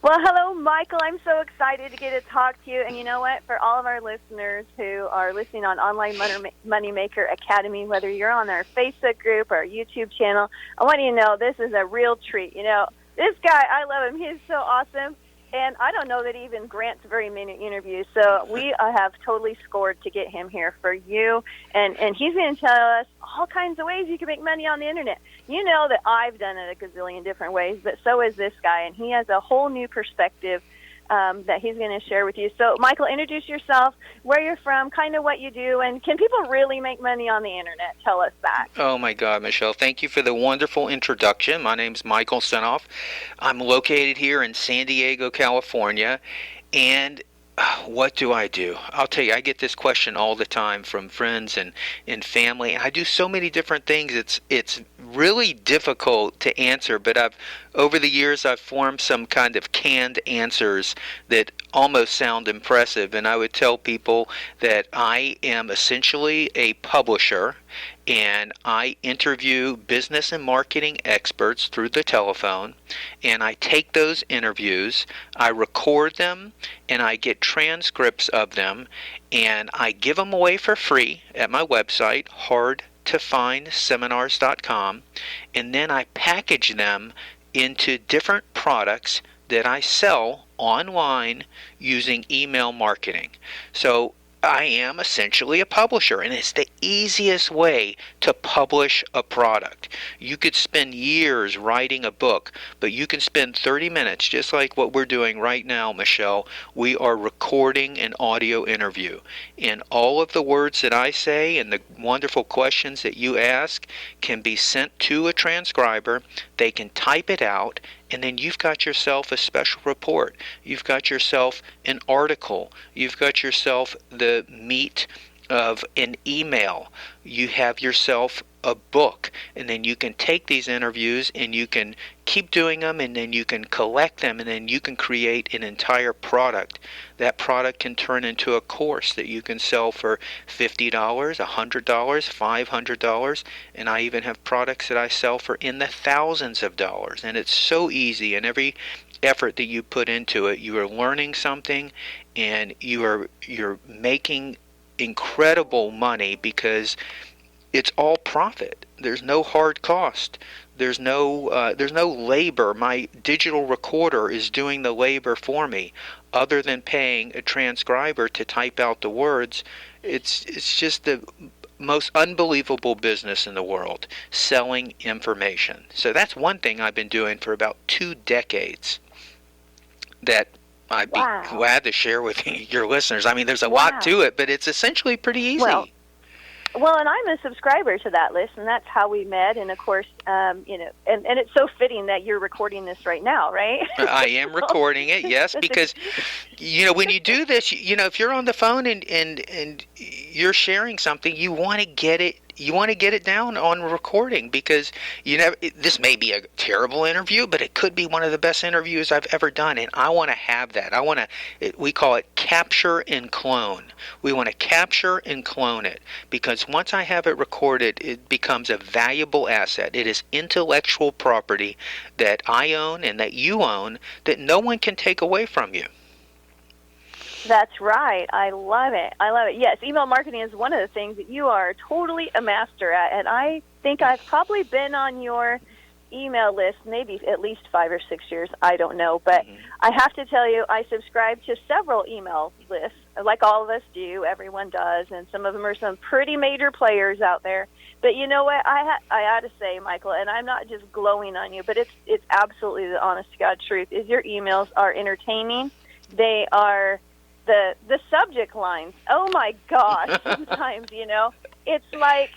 Well, hello, Michael. I'm so excited to get to talk to you. And you know what? For all of our listeners who are listening on Online Moneymaker Academy, whether you're on our Facebook group or YouTube channel, I want you to know this is a real treat. You know, this guy, I love him. He's so awesome. And I don't know that he even grants very many interviews. So we have totally scored to get him here for you. And he's going to tell us all kinds of ways you can make money on the Internet. You know that I've done it a gazillion different ways, but so is this guy. And he has a whole new perspective that he's going to share with you. So, Michael, introduce yourself, where you're from, kind of what you do, and can people really make money on the Internet? Tell us that. Oh, my God, Michelle. Thank you for the wonderful introduction. My name's Michael Senoff. I'm located here in San Diego, California, and what do I do? I'll tell you, I get this question all the time from friends and family, and I do so many different things. It's really difficult to answer, but over the years I've formed some kind of canned answers that almost sound impressive, and I would tell people that I am essentially a publisher, and I interview business and marketing experts through the telephone, and I take those interviews, I record them, and I get transcripts of them, and I give them away for free at my website, hardtofindseminars.com, and then I package them into different products that I sell online using email marketing. So I am essentially a publisher, and it's the easiest way to publish a product. You could spend years writing a book, but you can spend 30 minutes, just like what we're doing right now, Michelle. We are recording an audio interview, and all of the words that I say and the wonderful questions that you ask can be sent to a transcriber. They can type it out, and then you've got yourself a special report. You've got yourself an article. You've got yourself the meat of an email. You have yourself a book, and then you can take these interviews and you can keep doing them, and then you can collect them, and then you can create an entire product. That product can turn into a course that you can sell for $50, $100, $500, and I even have products that I sell for in the thousands of dollars. And it's so easy, and every effort that you put into it, you are learning something, and you're making incredible money because it's all profit. There's no hard cost. There's no labor. My digital recorder is doing the labor for me, other than paying a transcriber to type out the words. It's just the most unbelievable business in the world, selling information. So that's one thing I've been doing for about 2 decades that I'd be glad to share with your listeners. I mean, there's a lot to it, but it's essentially pretty easy. Well, and I'm a subscriber to that list, and that's how we met. And of course, you know, and it's so fitting that you're recording this right now, right? I am recording it, yes, because you know, when you do this, you know, if you're on the phone and you're sharing something, you want to get it. You want to get it down on recording, because you know this may be a terrible interview, but it could be one of the best interviews I've ever done, and I want to have that. I want to. We call it capture and clone. We want to capture and clone it, because once I have it recorded, it becomes a valuable asset. It is intellectual property that I own and that you own that no one can take away from you. That's right. I love it. I love it. Yes, email marketing is one of the things that you are totally a master at, and I think I've probably been on your email list maybe at least 5 or 6 years. I don't know, but I have to tell you, I subscribe to several email lists, like all of us do. Everyone does, and some of them are some pretty major players out there. But you know what? I ought to say, Michael, and I'm not just glowing on you, but it's absolutely the honest to God truth, is your emails are entertaining. They are... The subject lines, oh my gosh, sometimes, you know, it's like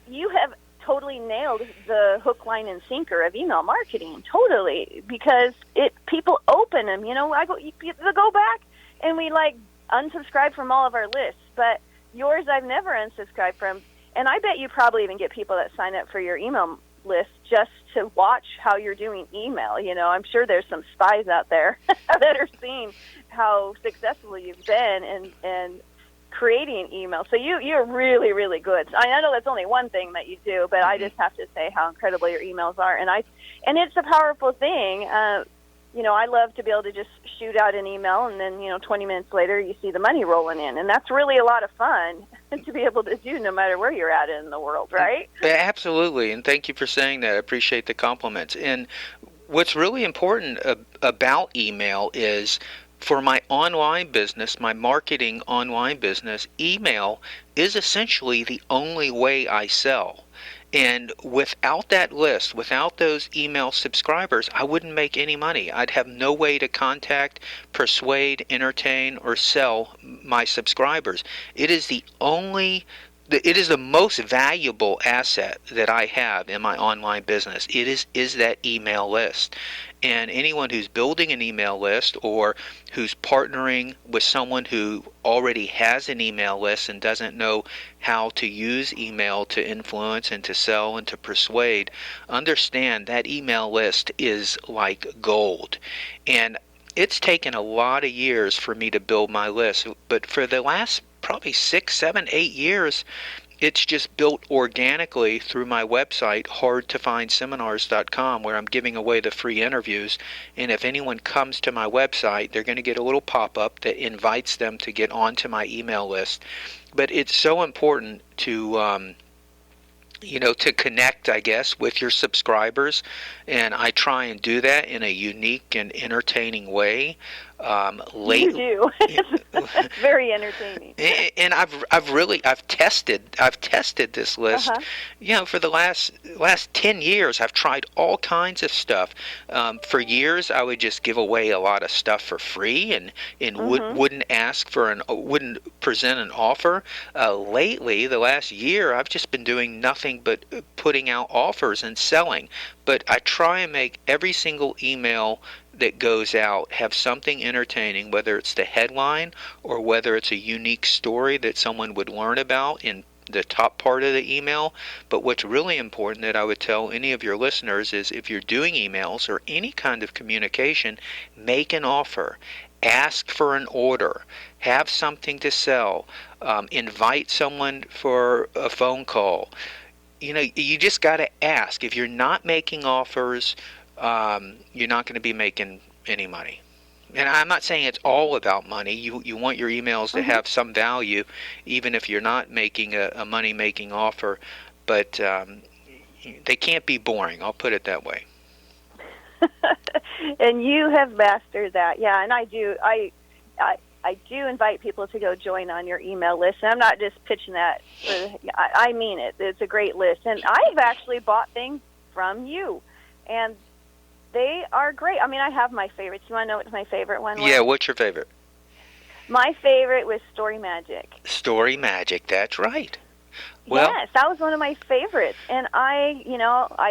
you have totally nailed the hook, line, and sinker of email marketing, totally, because people open them, you know, you go back and we like unsubscribe from all of our lists, but yours I've never unsubscribed from, and I bet you probably even get people that sign up for your email list just to watch how you're doing email. You know, I'm sure there's some spies out there that are seeing how successful you've been in creating email. So you're really, really good. I know that's only one thing that you do, but I just have to say how incredible your emails are. And it's a powerful thing. I love to be able to just shoot out an email, and then 20 minutes later you see the money rolling in, and that's really a lot of fun to be able to do, no matter where you're at in the world, right? Absolutely, and thank you for saying that. I appreciate the compliments. And what's really important about email is, for my online business, my marketing online business, email is essentially the only way I sell. And without that list, without those email subscribers, I wouldn't make any money. I'd have no way to contact, persuade, entertain, or sell my subscribers. It is the most valuable asset that I have in my online business. It is that email list. And anyone who's building an email list, or who's partnering with someone who already has an email list and doesn't know how to use email to influence and to sell and to persuade, understand that email list is like gold. And it's taken a lot of years for me to build my list, but for the last probably 6, 7, 8 years, it's just built organically through my website, hardtofindseminars.com, where I'm giving away the free interviews. And if anyone comes to my website, they're going to get a little pop-up that invites them to get onto my email list. But it's so important to connect, I guess, with your subscribers, and I try and do that in a unique and entertaining way. You do. It's very entertaining. And I've tested this list. For the last 10 years. I've tried all kinds of stuff. For years, I would just give away a lot of stuff for free, and wouldn't present an offer. Lately, the last year, I've just been doing nothing but putting out offers and selling. But I try and make every single email that goes out have something entertaining, whether it's the headline or whether it's a unique story that someone would learn about in the top part of the email. But what's really important that I would tell any of your listeners is, if you're doing emails or any kind of communication, make an offer. Ask for an order. Have something to sell. Invite someone for a phone call. You just got to ask. If you're not making offers, you're not going to be making any money. And I'm not saying it's all about money. You want your emails to have some value, even if you're not making a money-making offer. But they can't be boring. I'll put it that way. And you have mastered that. Yeah, and I do. I do invite people to go join on your email list. And I'm not just pitching that. I mean it. It's a great list. And I've actually bought things from you. And they are great. I mean, I have my favorites. You want to know what my favorite one was? Yeah, what's your favorite? My favorite was Story Magic. Story Magic, that's right. Well, yes, that was one of my favorites. And I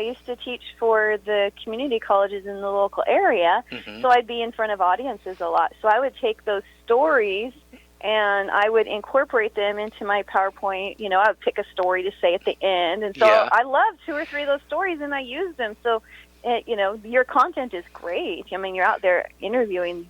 used to teach for the community colleges in the local area, so I'd be in front of audiences a lot. So I would take those stories and I would incorporate them into my PowerPoint. I would pick a story to say at the end. And so I loved 2 or 3 of those stories, and I used them. So, your content is great. I mean, you're out there interviewing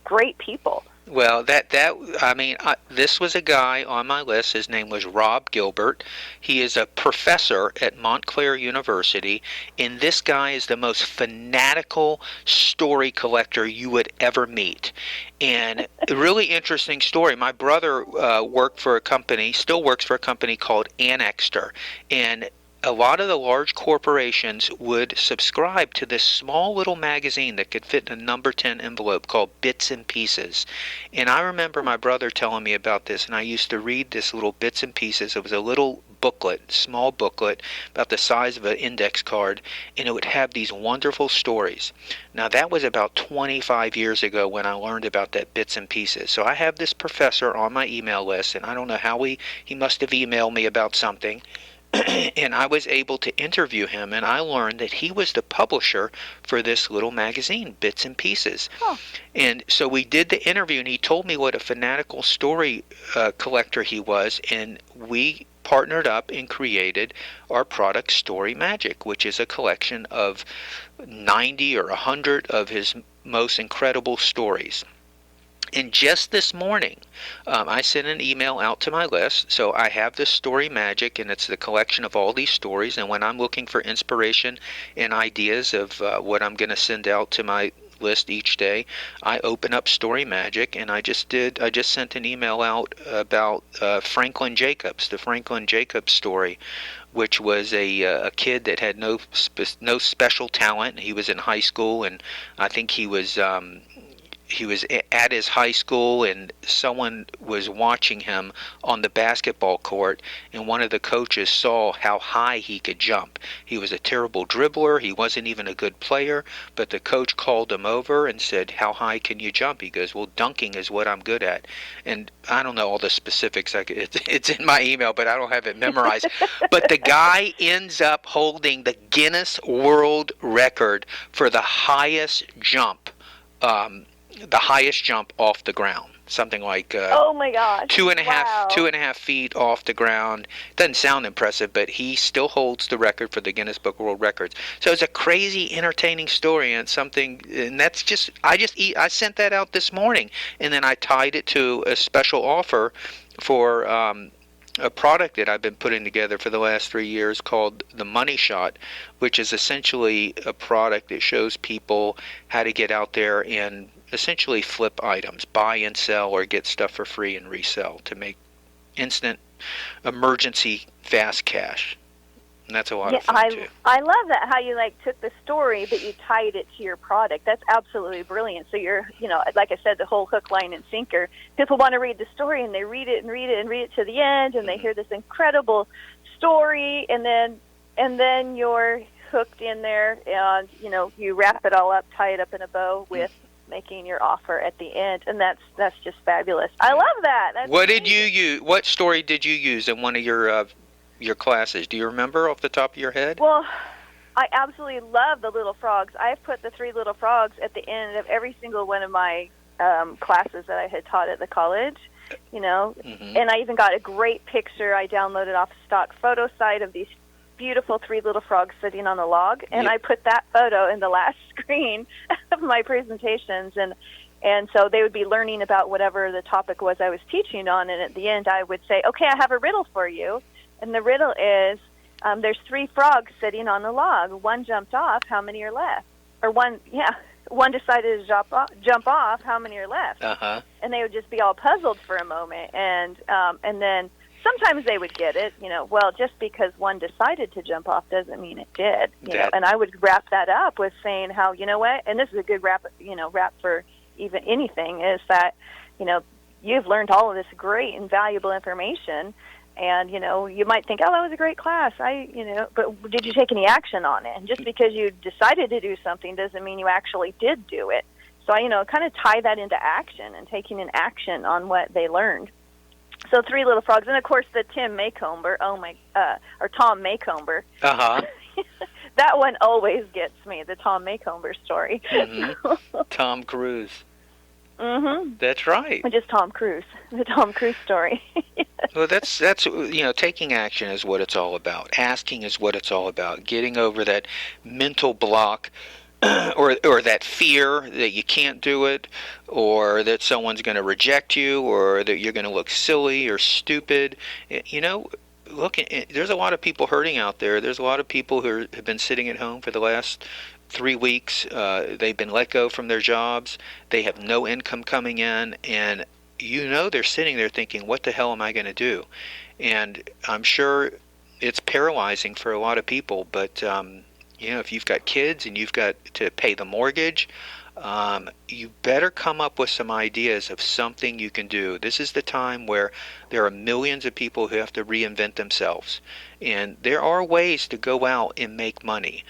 great people. Well, this was a guy on my list. His name was Rob Gilbert. He is a professor at Montclair University, and this guy is the most fanatical story collector you would ever meet. And a really interesting story. My brother worked for a company, still works for a company called Annexter, and a lot of the large corporations would subscribe to this small little magazine that could fit in a number 10 envelope called Bits and Pieces. And I remember my brother telling me about this, and I used to read this little Bits and Pieces. It was a little booklet, small booklet, about the size of an index card, and it would have these wonderful stories. Now, that was about 25 years ago when I learned about that Bits and Pieces. So I have this professor on my email list, and I don't know how he must have emailed me about something. And I was able to interview him, and I learned that he was the publisher for this little magazine, Bits and Pieces. Oh. And so we did the interview, and he told me what a fanatical story collector he was, and we partnered up and created our product, Story Magic, which is a collection of 90 or 100 of his most incredible stories. And just this morning, I sent an email out to my list. So I have this Story Magic, and it's the collection of all these stories. And when I'm looking for inspiration and ideas of what I'm going to send out to my list each day, I open up Story Magic, and I just sent an email out about Franklin Jacobs, the Franklin Jacobs story, which was a kid that had no special talent. He was in high school, and I think he was at his high school, and someone was watching him on the basketball court, and one of the coaches saw how high he could jump. He was a terrible dribbler. He wasn't even a good player, but the coach called him over and said, "How high can you jump?" He goes, "Well, dunking is what I'm good at." And I don't know all the specifics. It's in my email, but I don't have it memorized. But the guy ends up holding the Guinness World Record for the highest jump. The highest jump off the ground, something like oh my gosh, two and a wow. half feet off the ground. Doesn't sound impressive, but he still holds the record for the Guinness Book of World Records. So it's a crazy, entertaining story, and something. And that's just I sent that out this morning, and then I tied it to a special offer for a product that I've been putting together for the last 3 years called the Money Shot, which is essentially a product that shows people how to get out there and essentially flip items, buy and sell, or get stuff for free and resell to make instant emergency fast cash. And that's a lot of fun too. I love that, how you took the story but you tied it to your product. That's absolutely brilliant. So you're, like I said, the whole hook, line, and sinker. People want to read the story, and they read it and read it and read it to the end, and they hear this incredible story, and then you're hooked in there, and you wrap it all up, tie it up in a bow with making your offer at the end, and that's just fabulous. I love that. That's what amazing. did you use? What story did you use in one of your classes? Do you remember off the top of your head? Well, I absolutely love the little frogs. I've put the 3 little frogs at the end of every single one of my classes that I had taught at the college, and I even got a great picture I downloaded off a stock photo site of these beautiful 3 little frogs sitting on a log, and I put that photo in the last screen of my presentations, and so they would be learning about whatever the topic was I was teaching on, and at the end I would say, "Okay, I have a riddle for you," and the riddle is, there's 3 frogs sitting on a log. One jumped off. How many are left? Or one decided to jump off. How many are left? And they would just be all puzzled for a moment, and then sometimes they would get it, well, just because one decided to jump off doesn't mean it did, and I would wrap that up with saying how, what, and this is a good wrap for even anything, is that, you've learned all of this great and valuable information, and, you might think, oh, that was a great class, but did you take any action on it? And just because you decided to do something doesn't mean you actually did do it. So I, kind of tie that into action and taking an action on what they learned. So 3 little frogs, and of course the Tom Maycomber. That one always gets me, the Tom Maycomber story. Tom Cruise. That's right. Just Tom Cruise, the Tom Cruise story. Well, that's taking action is what it's all about. Asking is what it's all about. Getting over that mental block. or that fear that you can't do it, or that someone's going to reject you, or that you're going to look silly or stupid. Look, there's a lot of people hurting out there. There's a lot of people who have been sitting at home for the last 3 weeks. They've been let go from their jobs. They have no income coming in, and they're sitting there thinking, what the hell am I going to do? And I'm sure it's paralyzing for a lot of people, but if you've got kids and you've got to pay the mortgage, you better come up with some ideas of something you can do. This is the time where there are millions of people who have to reinvent themselves. And there are ways to go out and make money.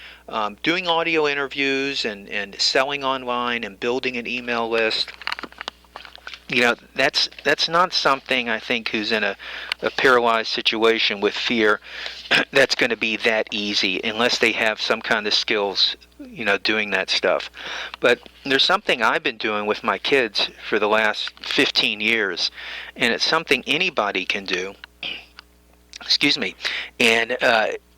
Doing audio interviews and selling online and building an email list, that's not something, I think, who's in a paralyzed situation with fear that's going to be that easy unless they have some kind of skills, doing that stuff. But there's something I've been doing with my kids for the last 15 years, and it's something anybody can do. Excuse me. And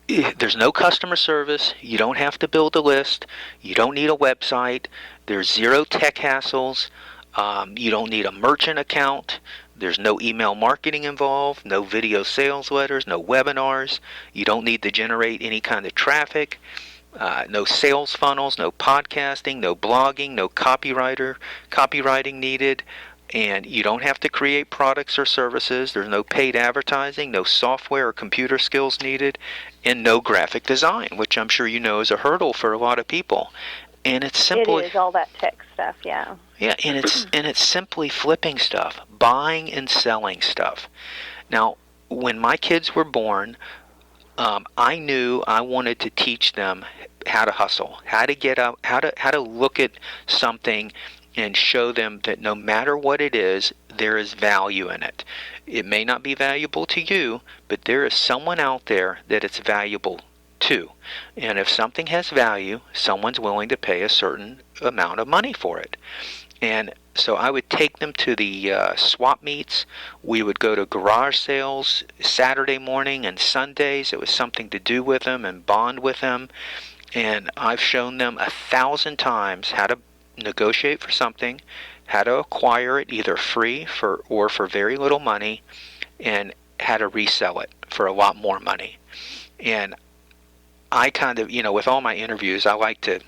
there's no customer service. You don't have to build a list. You don't need a website. There's 0 tech hassles. You don't need a merchant account. There's no email marketing involved, no video sales letters, no webinars. You don't need to generate any kind of traffic. no sales funnels, no podcasting, no blogging, no copywriting needed, and you don't have to create products or services. There's no paid advertising, no software or computer skills needed, and no graphic design, which I'm sure you know is a hurdle for a lot of people. And it's It simply is all that tech stuff, yeah. yeah, and it's simply flipping stuff, buying and selling stuff. Now, when my kids were born, I knew I wanted to teach them how to hustle, how to get up, how to look at something and show them that no matter what it is, there is value in it. It may not be valuable to you, but there is someone out there that it's valuable to. And if something has value, someone's willing to pay a certain amount of money for it. And so I would take them to the swap meets. We would go to garage sales Saturday morning and Sundays. It was something to do with them and bond with them. And I've shown them 1,000 times how to negotiate for something, how to acquire it either free or for very little money, and how to resell it for a lot more money. And I kind of, with all my interviews, I like to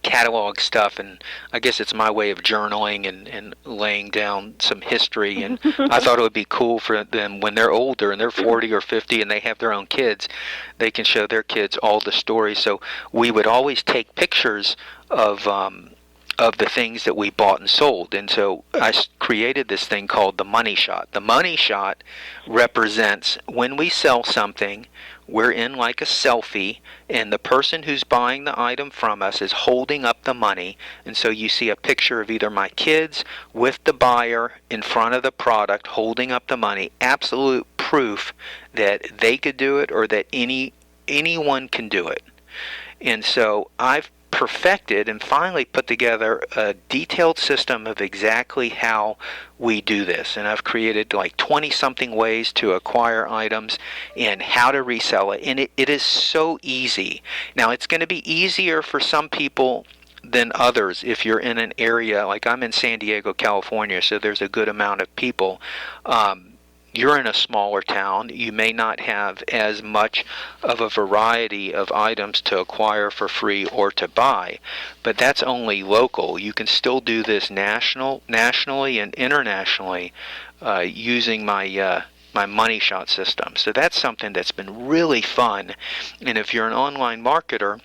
catalog stuff, and I guess it's my way of journaling and laying down some history. And I thought it would be cool for them when they're older and they're 40 or 50 and they have their own kids, they can show their kids all the stories. So we would always take pictures of the things that we bought and sold. And so I created this thing called the money shot. The money shot represents when we sell something, we're in like a selfie, and the person who's buying the item from us is holding up the money. And so you see a picture of either my kids with the buyer in front of the product holding up the money, absolute proof that they could do it or that anyone can do it. And so I've perfected and finally put together a detailed system of exactly how we do this. And I've created like 20 something ways to acquire items and how to resell it. And it is so easy. Now, it's going to be easier for some people than others if you're in an area like I'm in San Diego, California, so there's a good amount of people. You're in a smaller town, you may not have as much of a variety of items to acquire for free or to buy, but that's only local. You can still do this nationally and internationally using my money shot system. So that's something that's been really fun. And if you're an online marketer,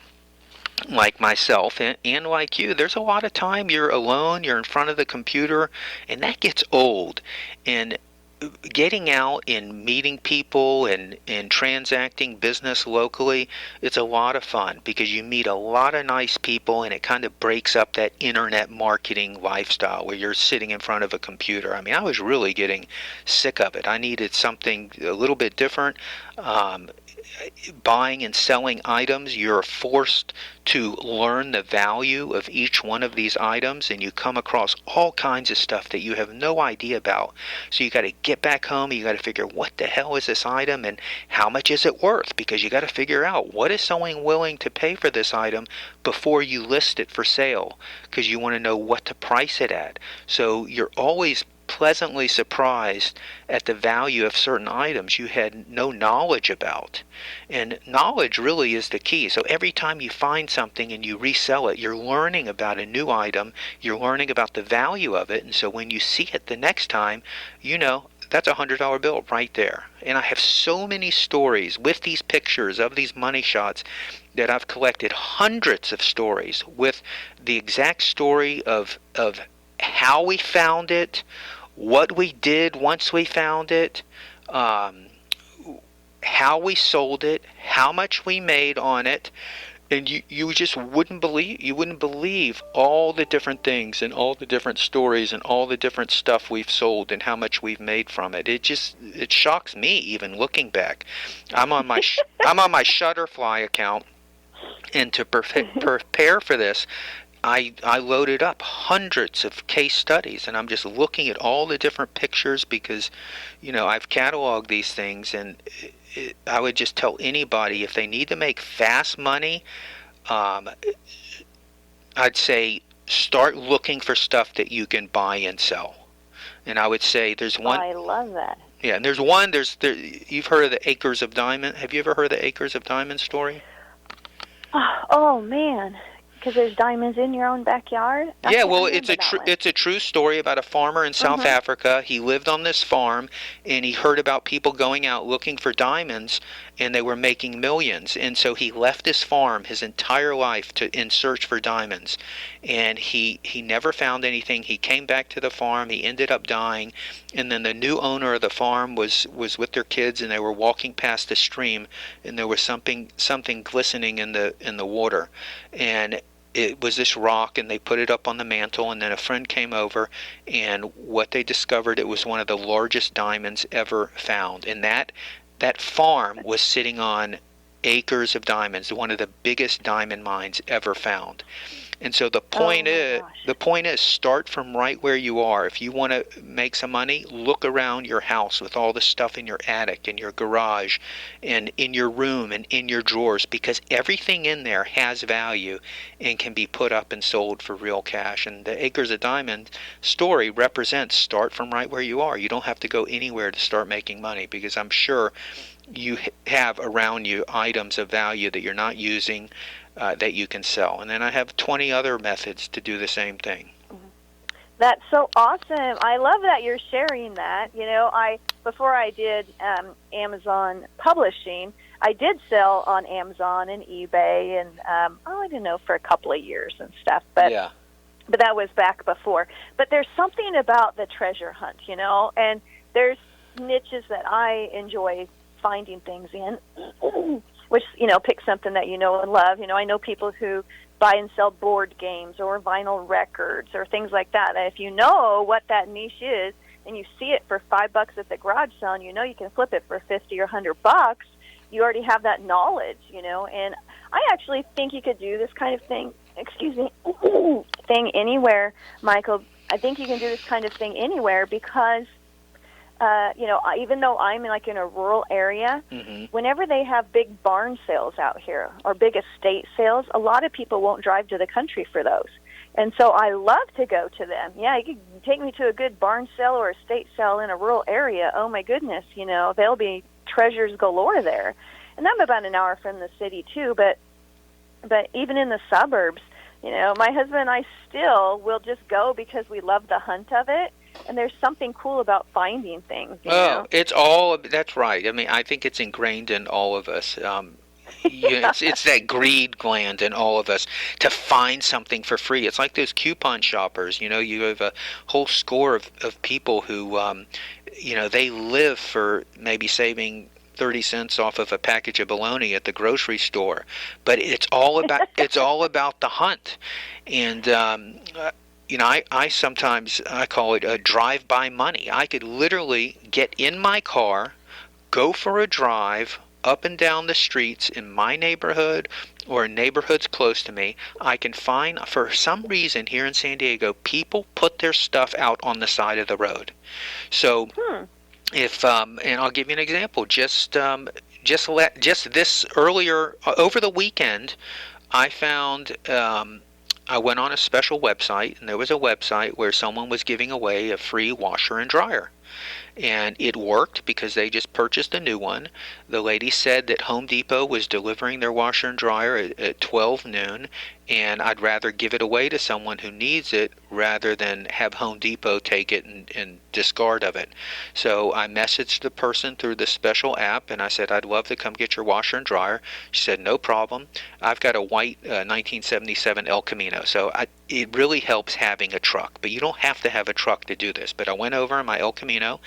like myself and like you, there's a lot of time you're alone, you're in front of the computer, and that gets old. And getting out and meeting people and transacting business locally, it's a lot of fun because you meet a lot of nice people, and it kind of breaks up that internet marketing lifestyle where you're sitting in front of a computer. I mean, I was really getting sick of it. I needed something a little bit different. Buying and selling items, you're forced to learn the value of each one of these items, and you come across all kinds of stuff that you have no idea about. So you got to get back home, you got to figure what the hell is this item and how much is it worth, because you got to figure out what is someone willing to pay for this item before you list it for sale, because you want to know what to price it at. So you're always pleasantly surprised at the value of certain items you had no knowledge about. And knowledge really is the key. So every time you find something and you resell it, you're learning about a new item, you're learning about the value of it, and so when you see it the next time, that's a $100 bill right there. And I have so many stories with these pictures of these money shots that I've collected hundreds of stories with the exact story of how we found it, what we did once we found it, how we sold it, how much we made on it, and you just wouldn't believe all the different things and all the different stories and all the different stuff we've sold and how much we've made from it. It shocks me even looking back. I'm on my Shutterfly account, and to prepare for this, I loaded up hundreds of case studies, and I'm just looking at all the different pictures because, I've cataloged these things, and I would just tell anybody if they need to make fast money, I'd say start looking for stuff that you can buy and sell. And I would say there's one. I love that. Yeah, and you've heard of the Acres of Diamond. Have you ever heard of the Acres of Diamond story? Oh man, because there's diamonds in your own backyard. I Yeah, can't well, remember that one. it's a true story about a farmer in South Mhm. Africa. He lived on this farm, and he heard about people going out looking for diamonds, and they were making millions. And so he left his farm his entire life to in search for diamonds, and he never found anything. He came back to the farm. He ended up dying, and then the new owner of the farm was with their kids, and they were walking past a stream, and there was something glistening in the water, and it was this rock, and they put it up on the mantle, and then a friend came over, and what they discovered, it was one of the largest diamonds ever found. And that farm was sitting on acres of diamonds, one of the biggest diamond mines ever found. And so Oh my gosh. the point is start from right where you are. If you want to make some money, look around your house with all the stuff in your attic, in your garage, and in your room and in your drawers, because everything in there has value and can be put up and sold for real cash. And the Acres of Diamond story represents start from right where you are. You don't have to go anywhere to start making money, because I'm sure you have around you items of value that you're not using, that you can sell. And then I have 20 other methods to do the same thing. That's so awesome. I love that you're sharing that. You know, before I did Amazon publishing, I did sell on Amazon and eBay, and I don't know, for a couple of years and stuff. But Yeah. but that was back before. But there's something about the treasure hunt, you know, and there's niches that I enjoy finding things in, which, you know, pick something that you know and love. You know, I know people who buy and sell board games or vinyl records or things like that. And if you know what that niche is and you see it for $5 at the garage sale and you know you can flip it for 50 or $100, you already have that knowledge, you know. And I actually think you could do this kind of thing, thing anywhere, Michael. I think you can do this kind of thing anywhere because you know, even though I'm like in a rural area, whenever they have big barn sales out here or big estate sales, a lot of people won't drive to the country for those. And so I love to go to them. Yeah, you could take me to a good barn sale or estate sale in a rural area. Oh my goodness, you know, there'll be treasures galore there. And I'm about an hour from the city too, but even in the suburbs, you know, my husband and I still will just go because we love the hunt of it. And there's something cool about finding things, you know? That's right. I mean, I think it's ingrained in all of us. It's that greed gland in all of us to find something for free. It's like those coupon shoppers. You know, you have a whole score of people who, you know, they live for maybe saving 30 cents off of a package of bologna at the grocery store. But it's all about the hunt. And you know, I sometimes I call it a drive-by money. I could literally get in my car, go for a drive up and down the streets in my neighborhood or in neighborhoods close to me. I can find, for some reason here in San Diego, people put their stuff out on the side of the road. So if and I'll give you an example. Just this earlier over the weekend, I found. I went on a special website, and there was a website where someone was giving away a free washer and dryer. And it worked because they just purchased a new one. The lady said that Home Depot was delivering their washer and dryer at 12 noon, and I'd rather give it away to someone who needs it rather than have Home Depot take it and discard of it. So I messaged the person through the special app, and I said, I'd love to come get your washer and dryer. She said, no problem. I've got a white 1977 El Camino, so it really helps having a truck. But you don't have to have a truck to do this. But I went over in my El Camino.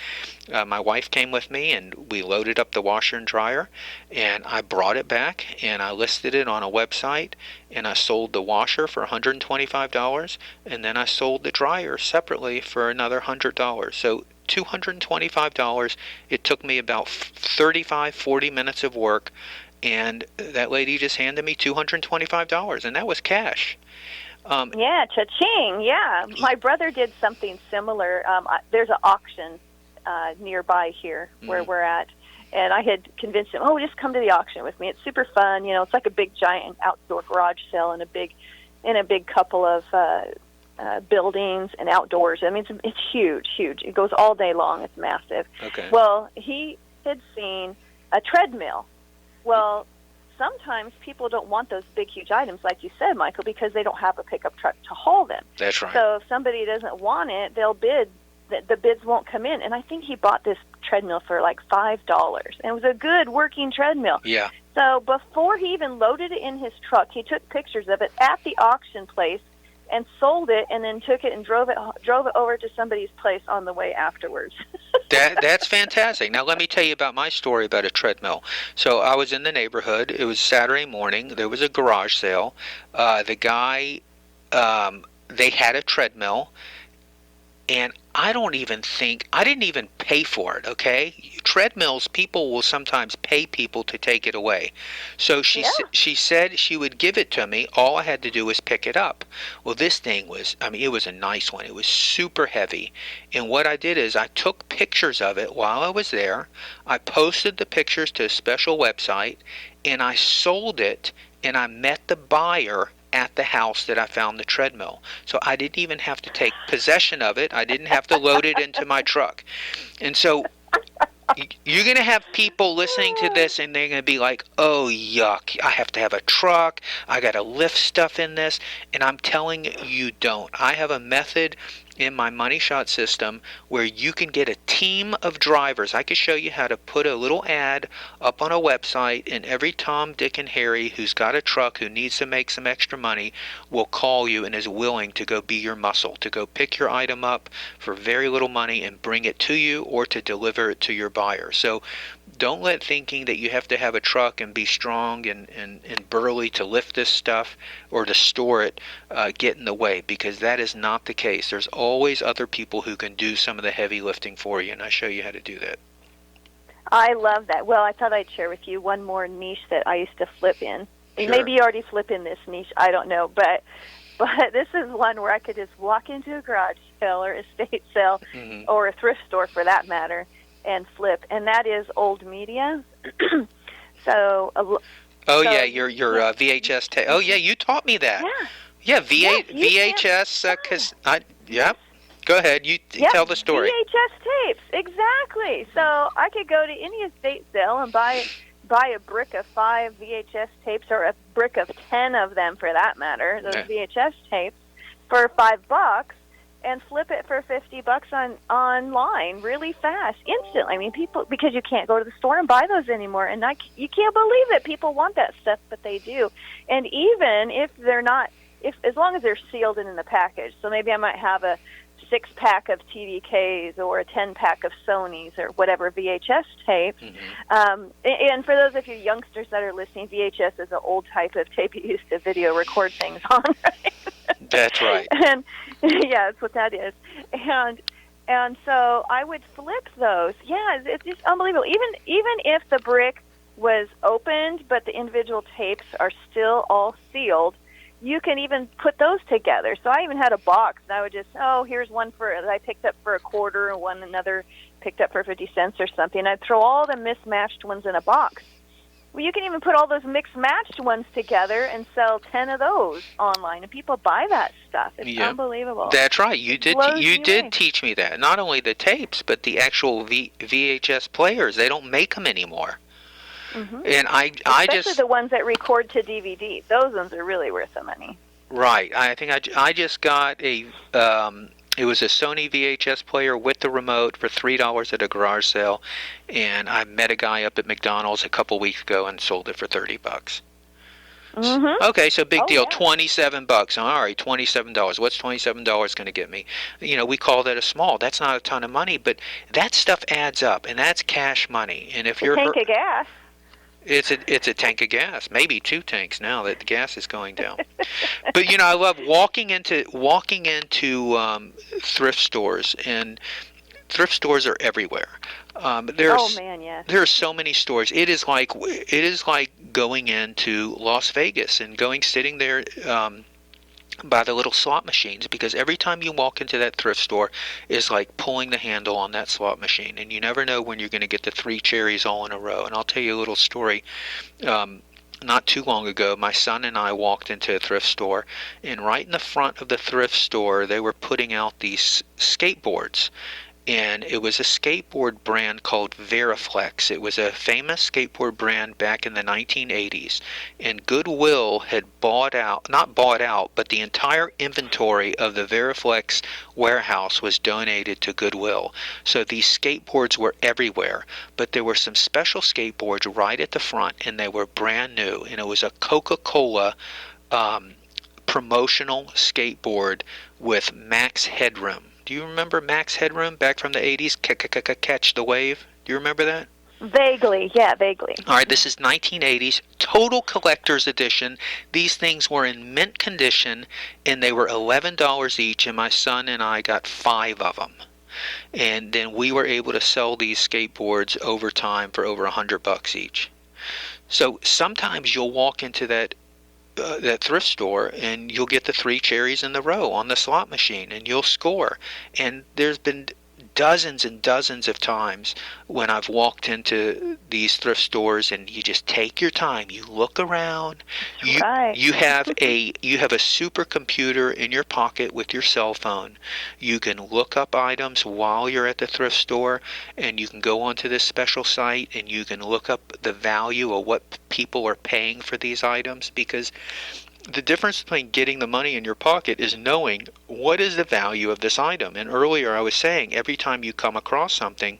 My wife came with me, and we loaded up the washer and dryer, and I brought it back, and I listed it on a website, and I sold the washer for $125, and then I sold the dryer separately for another $100. So $225. It took me about 40 minutes of work, and that lady just handed me $225, and that was cash. Yeah, cha-ching, yeah. My brother did something similar. There's an auction nearby here where we're at, and I had convinced him, oh, just come to the auction with me. It's super fun. You know, it's like a big giant outdoor garage sale in a big couple of buildings and outdoors. I mean, it's huge. It goes all day long. It's massive. Okay. Well, he had seen a treadmill. Well, sometimes people don't want those big, huge items, like you said, Michael, because they don't have a pickup truck to haul them. That's right. So if somebody doesn't want it, they'll bid. The bids won't come in. And I think he bought this treadmill for like $5. And it was a good working treadmill. Yeah. So before he even loaded it in his truck, he took pictures of it at the auction place and sold it, and then took it and drove it over to somebody's place on the way afterwards. That's fantastic. Now let me tell you about my story about a treadmill. So I was in the neighborhood. It was Saturday morning. There was a garage sale. The guy, they had a treadmill, and I didn't even pay for it, okay? Treadmills, people will sometimes pay people to take it away. So she said she would give it to me. All I had to do was pick it up. Well, this thing was, it was a nice one. It was super heavy. And what I did is I took pictures of it while I was there. I posted the pictures to a special website, and I sold it, and I met the buyer at the house that I found the treadmill. So I didn't even have to take possession of it. I didn't have to load it into my truck. And so you're going to have people listening to this, and they're going to be like, oh, yuck, I have to have a truck. I got to lift stuff in this. And I'm telling you, don't. I have a method in my Money Shot system where you can get a team of drivers. I can show you how to put a little ad up on a website, and every Tom, Dick, and Harry who's got a truck who needs to make some extra money will call you and is willing to go be your muscle, to go pick your item up for very little money and bring it to you, or to deliver it to your buyer. So don't let thinking that you have to have a truck and be strong and burly to lift this stuff or to store it get in the way, because that is not the case. There's always other people who can do some of the heavy lifting for you, and I show you how to do that. I love that. Well, I thought I'd share with you one more niche that I used to flip in. Sure. Maybe you already flip in this niche, I don't know, but this is one where I could just walk into a garage sale or estate sale, Mm-hmm. or a thrift store for that matter, and flip, and that is old media. Yeah, your VHS tape. Oh yeah, you taught me that. Yeah. Yeah, VHS. Go ahead. You tell the story. VHS tapes, exactly. So I could go to any estate sale and buy a brick of 5 VHS tapes, or a brick of 10 of them for that matter, those VHS tapes, for $5, and flip it for $50 online really fast, instantly. People, because you can't go to the store and buy those anymore, and you can't believe it. People want that stuff, but they do. And even if they're not, as long as they're sealed and in the package. So maybe I might have a 6-pack of TVKs or a 10-pack of Sonys or whatever VHS tapes. Mm-hmm. And for those of you youngsters that are listening, VHS is an old type of tape you used to video record things on, right? That's right. And yeah, that's what that is. And so I would flip those. Yeah, it's just unbelievable. Even if the brick was opened, but the individual tapes are still all sealed, you can even put those together. So I even had a box, and I would just, here's one that I picked up for $0.25, and one another picked up for 50 cents or something. I'd throw all the mismatched ones in a box. Well, you can even put all those mixed-matched ones together and sell 10 of those online, and people buy that stuff. It's unbelievable. That's right. You did teach me that. Not only the tapes, but the actual VHS players. They don't make them anymore. Mm-hmm. And especially the ones that record to DVD. Those ones are really worth the money. Right. I think I just got a. It was a Sony VHS player with the remote for $3 at a garage sale, and I met a guy up at McDonald's a couple weeks ago and sold it for $30. Mm-hmm. Okay, so big deal. Yeah. $27. All right, $27. What's $27 going to get me? We call that a small. That's not a ton of money, but that stuff adds up, and that's cash money. And if you're a tank of gas. It's a tank of gas, maybe 2 tanks now that the gas is going down. But I love walking into thrift stores, and thrift stores are everywhere. There are so many stores. It is like going into Las Vegas and sitting there by the little slot machines, because every time you walk into that thrift store is like pulling the handle on that slot machine, and you never know when you're going to get the 3 cherries all in a row. And I'll tell you a little story. Not too long ago, my son and I walked into a thrift store, and right in the front of the thrift store they were putting out these skateboards. and it was a skateboard brand called Veriflex. It was a famous skateboard brand back in the 1980s, and Goodwill had not bought out, but the entire inventory of the Veriflex warehouse was donated to Goodwill. So these skateboards were everywhere, but there were some special skateboards right at the front, and they were brand new, and it was a Coca-Cola promotional skateboard with max headroom. Do you remember Max Headroom back from the 80s? Catch the Wave. Do you remember that? Vaguely, yeah, vaguely. All right, this is 1980s, total collector's edition. These things were in mint condition, and they were $11 each, and my son and I got 5 of them. And then we were able to sell these skateboards over time for over $100 each. So sometimes you'll walk into that thrift store and you'll get the 3 cherries in the row on the slot machine and you'll score. And there's been dozens and dozens of times when I've walked into these thrift stores and you just take your time, you look around, you have a supercomputer in your pocket with your cell phone. You can look up items while you're at the thrift store, and you can go onto this special site and you can look up the value of what people are paying for these items, because the difference between getting the money in your pocket is knowing what is the value of this item. And earlier I was saying, every time you come across something,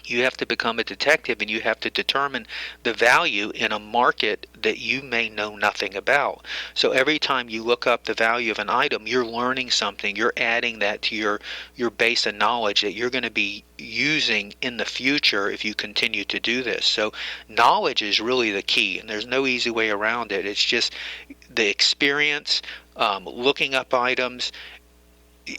you have to become a detective and you have to determine the value in a market that you may know nothing about. So every time you look up the value of an item, you're learning something. You're adding that to your base of knowledge that you're going to be using in the future if you continue to do this. So knowledge is really the key, and there's no easy way around it. It's just the experience, looking up items.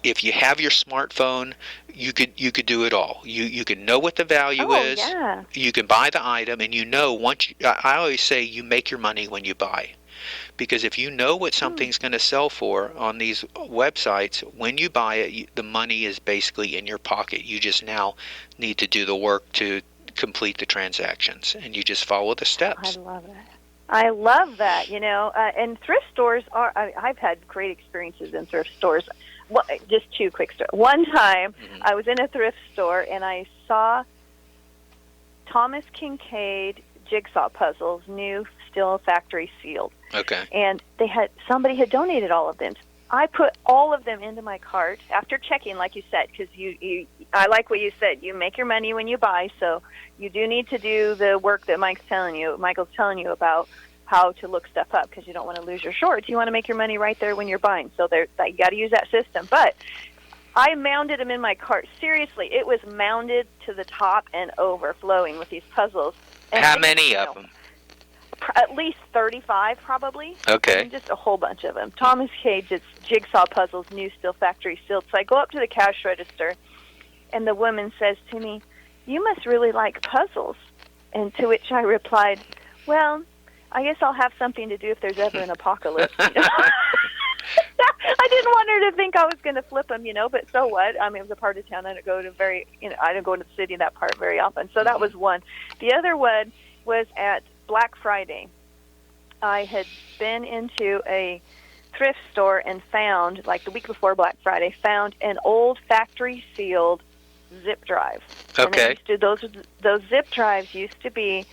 If you have your smartphone, you could do it all. You can know what the value is. Yeah. You can buy the item, and I always say you make your money when you buy, because if you know what something's going to sell for on these websites, when you buy it, the money is basically in your pocket. You just now need to do the work to complete the transactions, and you just follow the steps. I love that. I love that. And thrift stores I've had great experiences in thrift stores. Well, just 2 quick stories. One time, I was in a thrift store and I saw Thomas Kincaid jigsaw puzzles, new, still factory sealed. Okay. And somebody had donated all of them. I put all of them into my cart after checking, like you said, because I like what you said. You make your money when you buy, so you do need to do the work that Michael's telling you about how to look stuff up, because you don't want to lose your shorts. You want to make your money right there when you're buying. So you got to use that system. But I mounted them in my cart. Seriously, it was mounted to the top and overflowing with these puzzles. And how many of them? At least 35, probably. Okay. And just a whole bunch of them. Thomas Cage's jigsaw puzzles, new, still factory sealed. So I go up to the cash register, and the woman says to me, "You must really like puzzles." And to which I replied, "Well, I guess I'll have something to do if there's ever an apocalypse." I didn't want her to think I was going to flip them, but so what? I mean, it was a part of town I don't go to I don't go into the city in that part very often. So that was one. The other one was at Black Friday. I had been into a thrift store and found, like the week before Black Friday, found an old factory sealed zip drive. Okay. And those zip drives used to be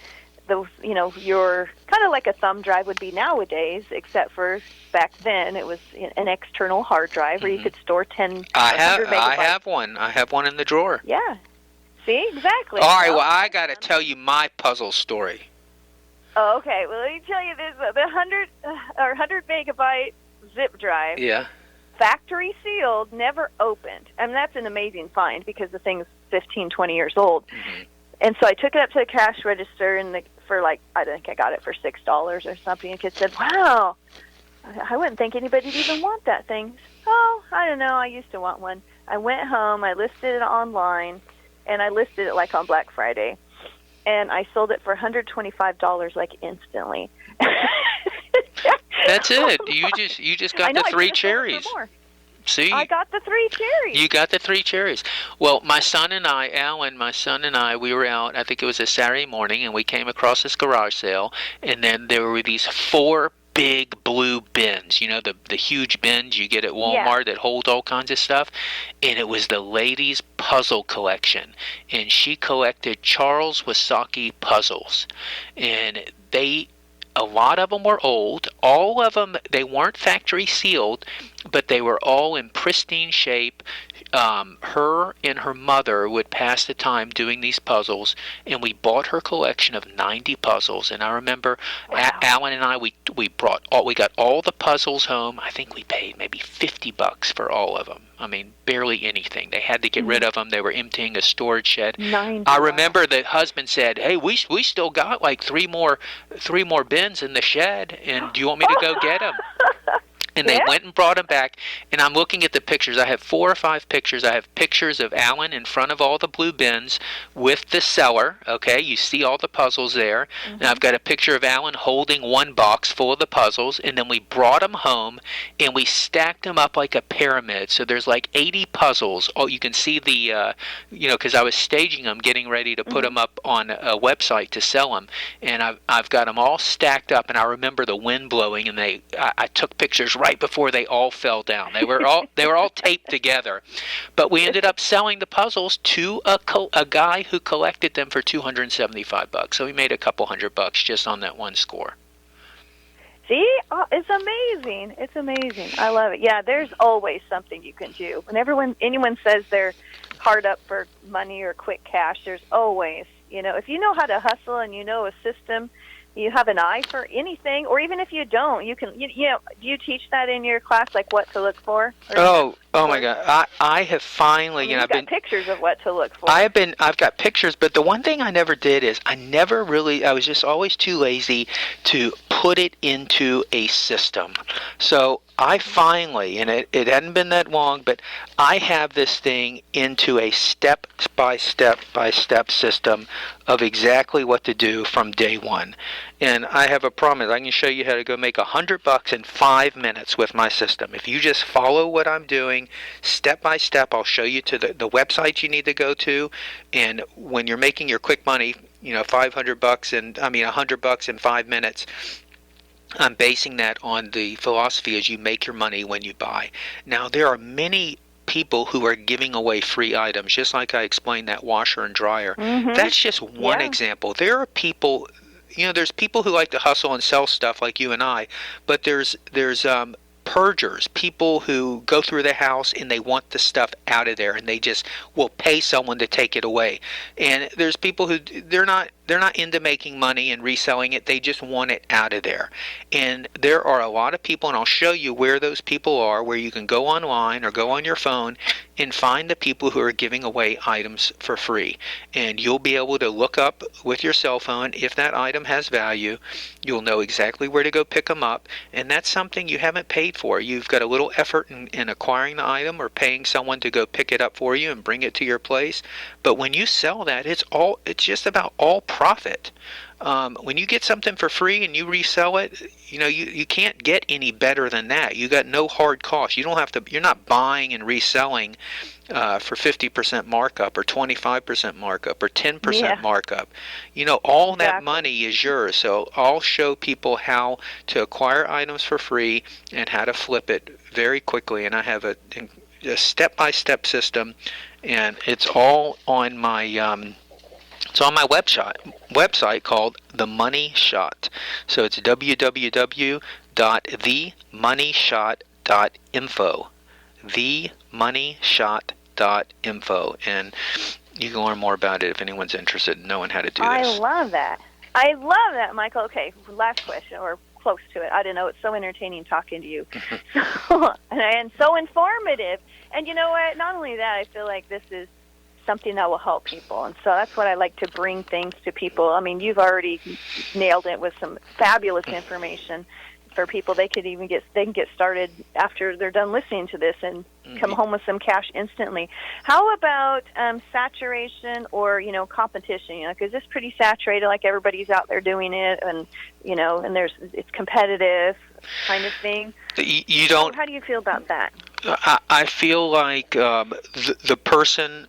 your kind of like a thumb drive would be nowadays, except for back then it was an external hard drive where you could store 100 megabytes. I have one. I have one in the drawer. Yeah. See, exactly. All right, well, I got to tell you my puzzle story. Oh, okay. Well, let me tell you this: the 100 megabyte zip drive. Yeah. Factory sealed, never opened. I mean, that's an amazing find because the thing's 15, 20 years old. Mm-hmm. And so I took it up to the cash register I think I got it for $6 or something. And the kid said, "Wow, I wouldn't think anybody'd even want that thing." "Oh, I don't know. I used to want one." I went home, I listed it online, and I listed it like on Black Friday. And I sold it for $125 like instantly. That's it. You just got the 3 cherries. See? I got the 3 cherries. You got the 3 cherries. Well, my son and I, we were out, I think it was a Saturday morning, and we came across this garage sale, and then there were these 4 big blue bins, the huge bins you get at Walmart that hold all kinds of stuff. And it was the lady's puzzle collection. And she collected Charles Wasaki puzzles. And a lot of them were old. All of them, they weren't factory sealed, but they were all in pristine shape. Her and her mother would pass the time doing these puzzles, and we bought her collection of 90 puzzles. And I remember Alan and I, we got all the puzzles home. I think we paid maybe $50 for all of them. I mean, barely anything. They had to get rid of them. They were emptying a storage shed. 90. I remember the husband said, "Hey, we still got like three more bins in the shed, and do you want me to go get them?" And they went and brought them back, and I'm looking at the pictures. I have 4 or 5 pictures. I have pictures of Alan in front of all the blue bins with the seller, okay? You see all the puzzles there. And I've got a picture of Alan holding one box full of the puzzles, and then we brought them home, and we stacked them up like a pyramid. So there's like 80 puzzles. Oh, you can see the, because I was staging them, getting ready to put them up on a website to sell them. And I've got them all stacked up, and I remember the wind blowing, and I took pictures right before they all fell down. They were all taped together. But we ended up selling the puzzles to a guy who collected them for $275. So we made a couple $100 just on that one score. See? Oh, it's amazing. It's amazing. I love it. Yeah, there's always something you can do. When anyone says they're hard up for money or quick cash, there's always, if you know how to hustle and you know a system, you have an eye for anything, or even if you don't, you can, do you teach that in your class, like what to look for? Oh my God. I have finally, I've got pictures of what to look for. I've got pictures, but the one thing I never did is I was just always too lazy to put it into a system. So I finally, and it hadn't been that long, but I have this thing into a step-by-step system of exactly what to do from day one. And I have a promise. I can show you how to go make $100 in 5 minutes with my system. If you just follow what I'm doing step by step, I'll show you to the websites you need to go to. And when you're making your quick money, $100 in 5 minutes, I'm basing that on the philosophy as you make your money when you buy. Now, there are many people who are giving away free items, just like I explained that washer and dryer. That's just one example. There are people, there's people who like to hustle and sell stuff like you and I, but there's purgers, people who go through the house and they want the stuff out of there, and they just will pay someone to take it away. And there's people who they're not into making money and reselling it. They just want it out of there. And there are a lot of people, and I'll show you where those people are, where you can go online or go on your phone and find the people who are giving away items for free. And you'll be able to look up with your cell phone if that item has value. You'll know exactly where to go pick them up, and that's something you haven't paid for. You've got a little effort in acquiring the item or paying someone to go pick it up for you and bring it to your place. But when you sell that, it's just about all profit. When you get something for free and you resell it, you can't get any better than that. You got no hard costs. You don't have to. You're not buying and reselling for 50% markup or 25% markup or 10% markup. All that money is yours. So I'll show people how to acquire items for free and how to flip it very quickly. And I have a step-by-step system, and it's all on my website called The Money Shot. So it's www.themoneyshot.info. themoneyshot.info, and you can learn more about it if anyone's interested in knowing how to do this. I love that, Michael. Okay, last question, or close to it. I don't know. It's so entertaining talking to you, and so informative. And you know what? Not only that, I feel like this is something that will help people, and so that's what I like to bring things to people. I mean, you've already nailed it with some fabulous information for people. They can get started after they're done listening to this and come home with some cash instantly. How about saturation or competition? Because it's pretty saturated, like everybody's out there doing it, and and it's competitive kind of thing. You don't. How do you feel about that? I feel like the person,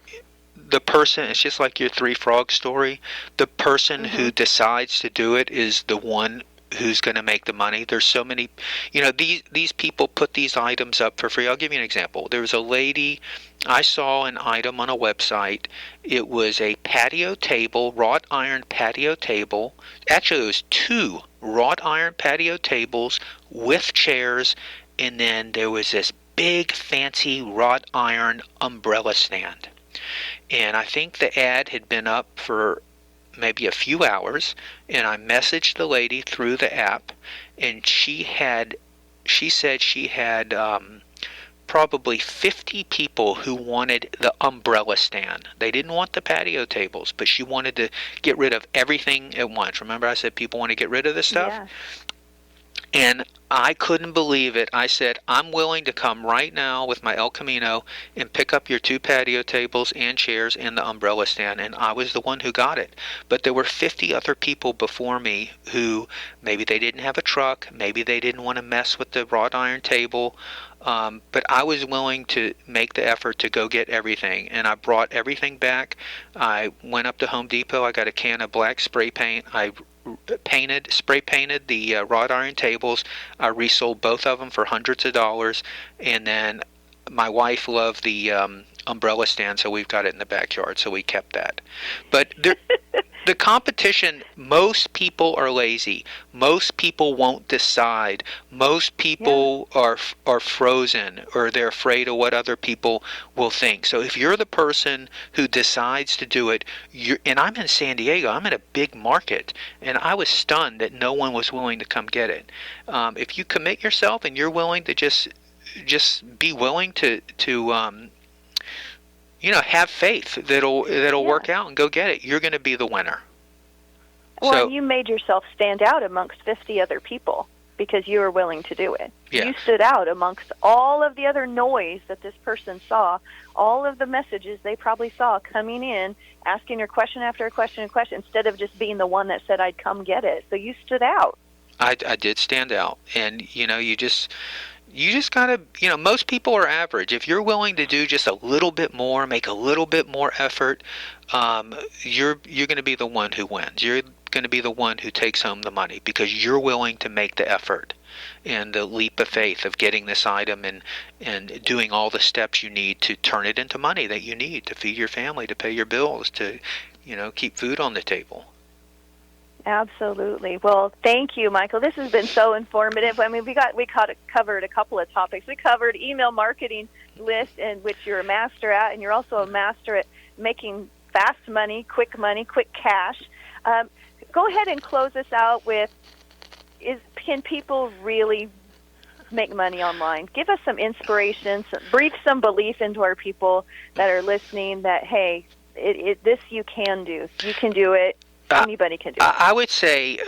it's just like your 3 frog story. The person who decides to do it is the one who's going to make the money. There's so many, these people put these items up for free. I'll give you an example. There was a lady, I saw an item on a website. It was a patio table, wrought iron patio table. Actually, it was two wrought iron patio tables with chairs, and then there was this big fancy wrought iron umbrella stand. And I think the ad had been up for maybe a few hours, and I messaged the lady through the app, and she said she had probably 50 people who wanted the umbrella stand. They didn't want the patio tables, but she wanted to get rid of everything at once. Remember I said people want to get rid of this stuff? Yeah. And I couldn't believe it. I said, I'm willing to come right now with my El Camino and pick up your two patio tables and chairs and the umbrella stand. And I was the one who got it. But there were 50 other people before me who maybe they didn't have a truck, maybe they didn't want to mess with the wrought iron table. But I was willing to make the effort to go get everything. And I brought everything back. I went up to Home Depot. I got a can of black spray paint. I spray painted the wrought iron tables. I resold both of them for hundreds of dollars, and then my wife loved the umbrella stand, so we've got it in the backyard, so we kept that. But the competition, most people are lazy. Most people won't decide. Most people are frozen, or they're afraid of what other people will think. So if you're the person who decides to do it, and I'm in San Diego, I'm in a big market, and I was stunned that no one was willing to come get it. If you commit yourself and you're willing to just be willing to have faith that'll work out and go get it, you're going to be the winner. Well, So, and you made yourself stand out amongst 50 other people because you were willing to do it. Yeah. You stood out amongst all of the other noise that this person saw, all of the messages they probably saw coming in, asking her question after question, instead of just being the one that said, I'd come get it. So you stood out. I did stand out, and you just gotta, most people are average. If you're willing to do just a little bit more, make a little bit more effort, you're going to be the one who wins. You're going to be the one who takes home the money because you're willing to make the effort and the leap of faith of getting this item and doing all the steps you need to turn it into money that you need to feed your family, to pay your bills, to keep food on the table. Absolutely. Well, thank you, Michael. This has been so informative. I mean, we covered a couple of topics. We covered email marketing list, in which you're a master at, and you're also a master at making fast money, quick cash. Go ahead and close us out with: can people really make money online? Give us some inspiration, breathe some belief into our people that are listening. That hey, this you can do. You can do it. Anybody can do it. I would say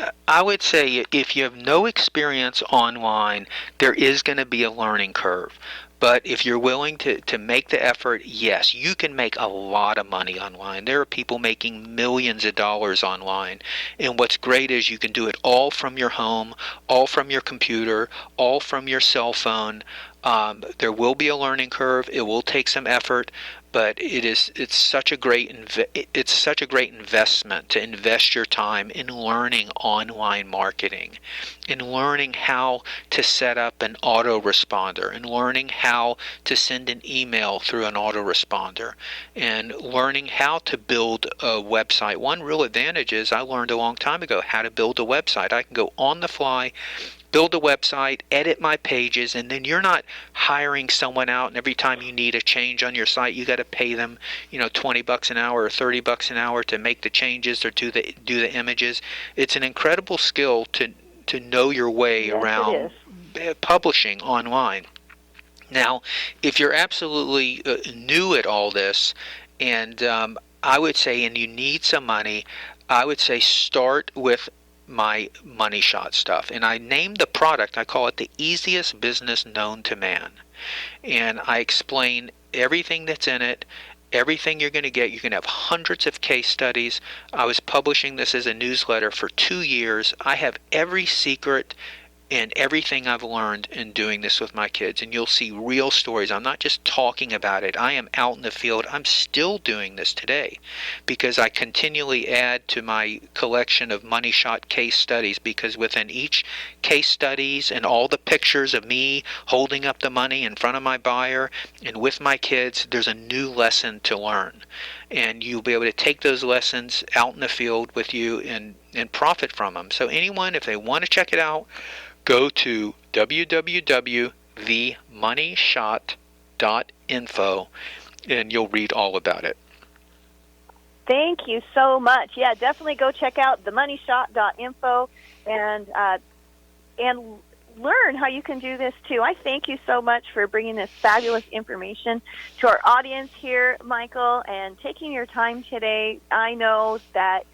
if you have no experience online, there is going to be a learning curve. But if you're willing to make the effort, yes, you can make a lot of money online. There are people making millions of dollars online. And what's great is you can do it all from your home, all from your computer, all from your cell phone. There will be a learning curve. It will take some effort, but it's such a great investment to invest your time in learning online marketing, in learning how to set up an autoresponder, and learning how to send an email through an autoresponder, and learning how to build a website. One real advantage is I learned a long time ago how to build a website. I can go on the fly, build a website, edit my pages, and then you're not hiring someone out, and every time you need a change on your site, you got to pay them, $20 an hour or $30 an hour to make the changes or do the images. It's an incredible skill to know your way around publishing online. Now, if you're absolutely new at all this, and I would say, and you need some money, I would say start with my money shot stuff. And I named the product, I call it the easiest business known to man. And I explain everything that's in it, everything you're going to get. You can have hundreds of case studies. I was publishing this as a newsletter for 2 years. I have every secret and everything I've learned in doing this with my kids. And you'll see real stories. I'm not just talking about it. I am out in the field. I'm still doing this today because I continually add to my collection of money shot case studies, because within each case studies and all the pictures of me holding up the money in front of my buyer and with my kids, there's a new lesson to learn. And you'll be able to take those lessons out in the field with you and profit from them. So anyone, if they want to check it out, go to www.themoneyshot.info and you'll read all about it. Thank you so much. Yeah, definitely go check out themoneyshot.info and learn how you can do this too. I thank you so much for bringing this fabulous information to our audience here, Michael, and taking your time today. I know that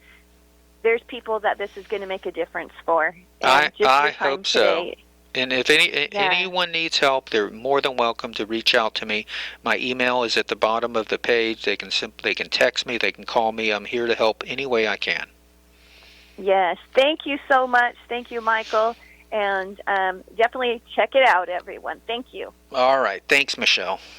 there's people that this is going to make a difference for. And I hope so. Today, and if anyone needs help, they're more than welcome to reach out to me. My email is at the bottom of the page. They can text me, they can call me. I'm here to help any way I can. Yes, thank you so much. Thank you, Michael. And definitely check it out, everyone. Thank you. All right. Thanks, Michelle.